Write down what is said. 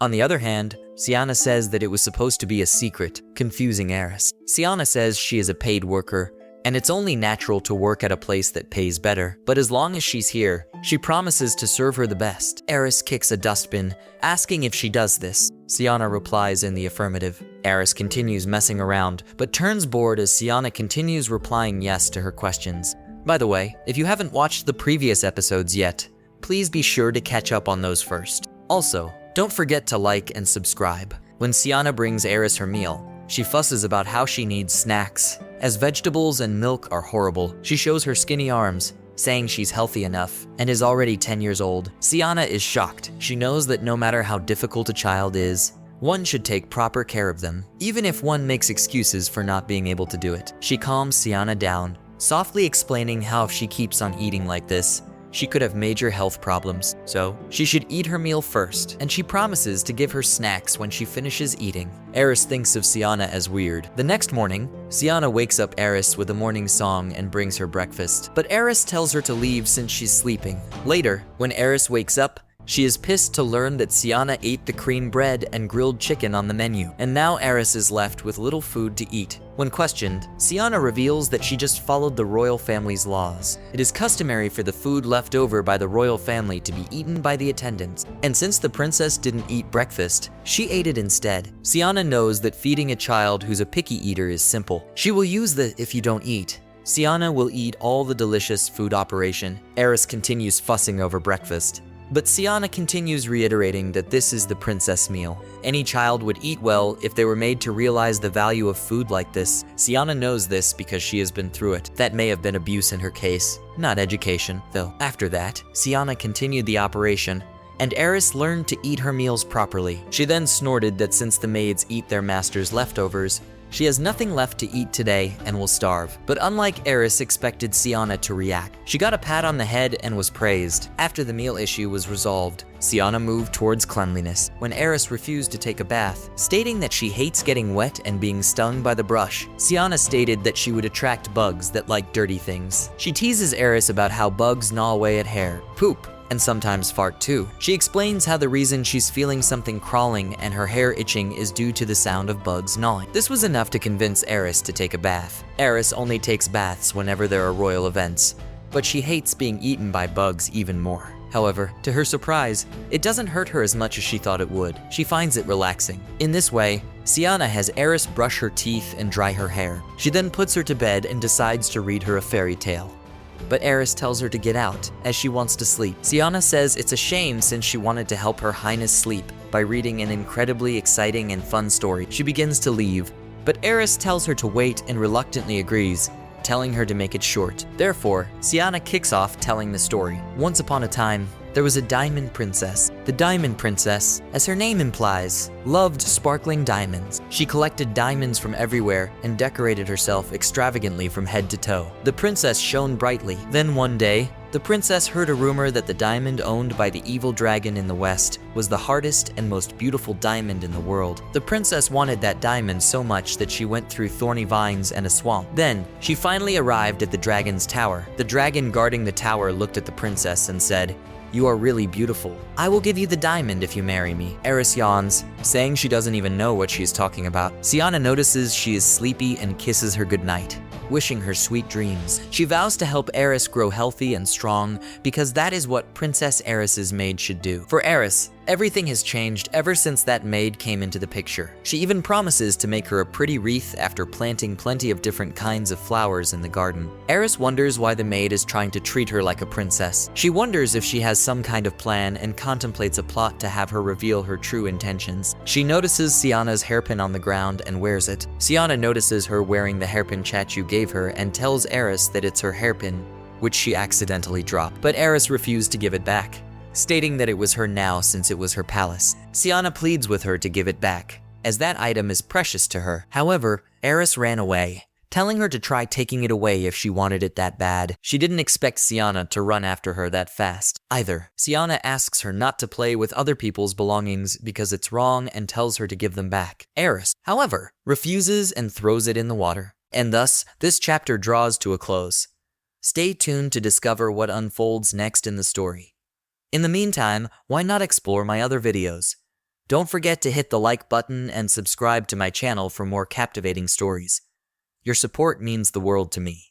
On the other hand, Siana says that it was supposed to be a secret, confusing Eris. Siana says she is a paid worker, and it's only natural to work at a place that pays better. But as long as she's here, she promises to serve her the best. Eris kicks a dustbin, asking if she does this. Siana replies in the affirmative. Eris continues messing around, but turns bored as Siana continues replying yes to her questions. By the way, if you haven't watched the previous episodes yet, please be sure to catch up on those first. Also, don't forget to like and subscribe. When Siana brings Eris her meal, she fusses about how she needs snacks. As vegetables and milk are horrible, she shows her skinny arms, saying she's healthy enough and is already 10 years old. Siana is shocked. She knows that no matter how difficult a child is, one should take proper care of them, even if one makes excuses for not being able to do it. She calms Siana down, softly explaining how if she keeps on eating like this, she could have major health problems, so she should eat her meal first, and she promises to give her snacks when she finishes eating. Eris thinks of Siana as weird. The next morning, Siana wakes up Eris with a morning song and brings her breakfast, but Eris tells her to leave since she's sleeping. Later, when Eris wakes up, she is pissed to learn that Siana ate the cream bread and grilled chicken on the menu, and now Eris is left with little food to eat. When questioned, Siana reveals that she just followed the royal family's laws. It is customary for the food left over by the royal family to be eaten by the attendants, and since the princess didn't eat breakfast, she ate it instead. Siana knows that feeding a child who's a picky eater is simple. She will use the "if you don't eat, Siana will eat all the delicious food" operation. Eris continues fussing over breakfast, but Siana continues reiterating that this is the princess meal. Any child would eat well if they were made to realize the value of food like this. Siana knows this because she has been through it. That may have been abuse in her case, not education, though. After that, Siana continued the operation, and Eris learned to eat her meals properly. She then snorted that since the maids eat their master's leftovers, she has nothing left to eat today and will starve. But unlike Eris expected Siana to react, she got a pat on the head and was praised. After the meal issue was resolved, Siana moved towards cleanliness when Eris refused to take a bath, stating that she hates getting wet and being stung by the brush. Siana stated that she would attract bugs that like dirty things. She teases Eris about how bugs gnaw away at hair, poop, and sometimes fart too. She explains how the reason she's feeling something crawling and her hair itching is due to the sound of bugs gnawing. This was enough to convince Eris to take a bath. Eris only takes baths whenever there are royal events, but she hates being eaten by bugs even more. However, to her surprise, it doesn't hurt her as much as she thought it would. She finds it relaxing. In this way, Siana has Eris brush her teeth and dry her hair. She then puts her to bed and decides to read her a fairy tale. But Eris tells her to get out, as she wants to sleep. Siana says it's a shame since she wanted to help her highness sleep by reading an incredibly exciting and fun story. She begins to leave, but Eris tells her to wait and reluctantly agrees, telling her to make it short. Therefore, Siana kicks off telling the story. Once upon a time, there was a diamond princess. The diamond princess, as her name implies, loved sparkling diamonds. She collected diamonds from everywhere and decorated herself extravagantly from head to toe. The princess shone brightly. Then one day, the princess heard a rumor that the diamond owned by the evil dragon in the west was the hardest and most beautiful diamond in the world. The princess wanted that diamond so much that she went through thorny vines and a swamp. Then, she finally arrived at the dragon's tower. The dragon guarding the tower looked at the princess and said, "You are really beautiful. I will give you the diamond if you marry me." Eris yawns, saying she doesn't even know what she is talking about. Siana notices she is sleepy and kisses her goodnight, wishing her sweet dreams. She vows to help Eris grow healthy and strong because that is what Princess Eris's maid should do. For Eris, everything has changed ever since that maid came into the picture. She even promises to make her a pretty wreath after planting plenty of different kinds of flowers in the garden. Eris wonders why the maid is trying to treat her like a princess. She wonders if she has some kind of plan and contemplates a plot to have her reveal her true intentions. She notices Siana's hairpin on the ground and wears it. Siana notices her wearing the hairpin Chachu gave her and tells Eris that it's her hairpin, which she accidentally dropped. But Eris refused to give it back, stating that it was her now since it was her palace. Siana pleads with her to give it back, as that item is precious to her. However, Eris ran away, telling her to try taking it away if she wanted it that bad. She didn't expect Siana to run after her that fast either. Siana asks her not to play with other people's belongings because it's wrong and tells her to give them back. Eris, however, refuses and throws it in the water. And thus, this chapter draws to a close. Stay tuned to discover what unfolds next in the story. In the meantime, why not explore my other videos? Don't forget to hit the like button and subscribe to my channel for more captivating stories. Your support means the world to me.